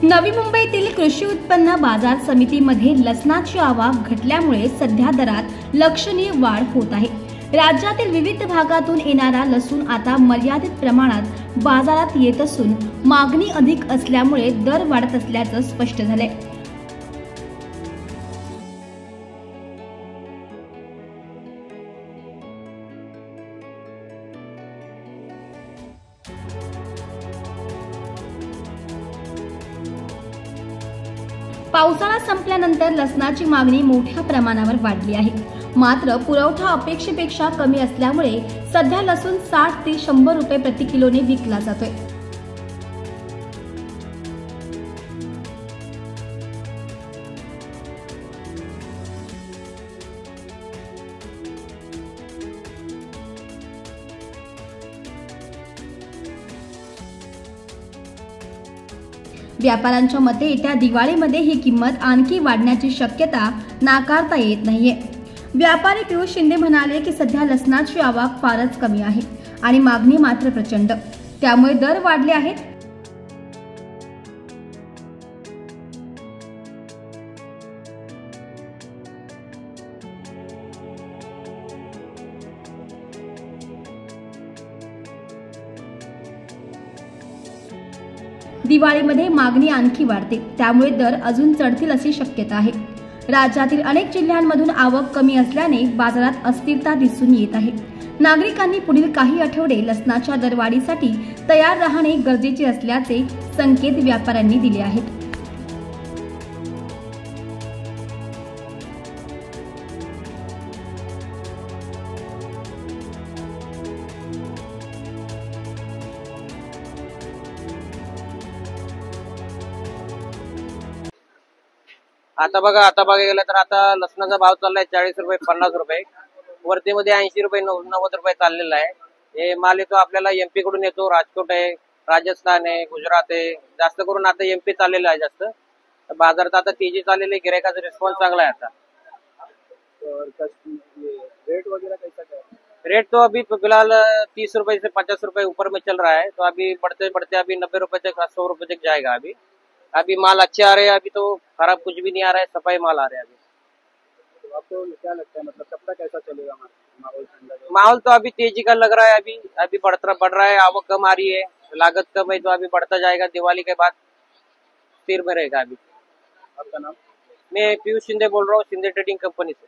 नवी मुंबईतील कृषी उत्पन्न बाजार समितीमध्ये लसणाची आवक घटल्यामुळे सध्या दरात लक्षणीय वाढ होत आहे। राज्यातील विविध भागातून येणारा लसूण आता मर्यादित प्रमाणात बाजारात येत असून मागणी अधिक असल्यामुळे दर वाढत असल्याचं स्पष्ट झालंय। पावसाळा संपल्यानंतर लसणाची मागणी मोठ्या प्रमाणावर वाढली आहे। मात्र पुरवठा अपेक्षेपेक्षा कमी असल्यामुळे सध्या लसूण 60 ते 100 रुपये प्रति किलोने विकला जातोय। व्यापाऱ्यांच्या मते येत्या दिवाळीमध्ये ही किंमत आणखी वाढण्याची शक्यता नाकारता येत नाहीये। व्यापारी पियुष शिंदे म्हणाले की सध्या लसणाची आवक फारच कमी आहे आणि मागणी मात्र प्रचंड, त्यामुळे दर वाढले आहेत। दिवाळीमध्ये मागणी आणखी वाढते, त्यामुळे दर अजून चढतील अशी शक्यता आहे। राज्यातील अनेक जिल्ह्यांमधून आवक कमी असल्याने बाजारात अस्थिरता दिसून येत आहे। नागरिकांनी पुढील काही आठवडे लसणाच्या दरवाढीसाठी तयार राहणे गरजेचे असल्याचे संकेत व्यापाऱ्यांनी दिले आहेत। आता बघा गेलं तर आता लसणाचा भाव चाललाय 40 रुपये 50 रुपये, वर्धेमध्ये 80 रुपये 90 रुपये चाललेला आहे। हे माल येतो आपल्याला एमपी कडून येतो, राजकोट आहे, राजस्थान आहे, गुजरात आहे, जास्त करून आता एमपी चाललेला आहे जास्त। बाजारात आता तेजी चाललेली, गिरायकाचा रिस्पॉन्स चांगला आहे आता। रेट वगैरह कैसा है? रेट तो अभी फिलहाल 30 रुपए से 50 रुपए ऊपर में चल रहा है, तो अभी बढ़ते बढ़ते अभी 90 रुपए तक 100 रुपए तक जाएगा। अभी माल अच्छे आ रहे हैं, अभी तो खराब कुछ भी नहीं आ रहा है, सफाई माल आ रहा है अभी। तो आपको क्या लगता है, मतलब कब तक ऐसा चलेगा माहौल? माहौल तो अभी तेजी का लग रहा है, अभी बढ़ रहा है, आवक कम आ रही है, लागत कम है, तो अभी बढ़ता जाएगा। दिवाली के बाद स्थिर में रहेगा अभी। आपका नाम? मैं पीयूष शिंदे बोल रहा हूँ, शिंदे ट्रेडिंग कंपनी से।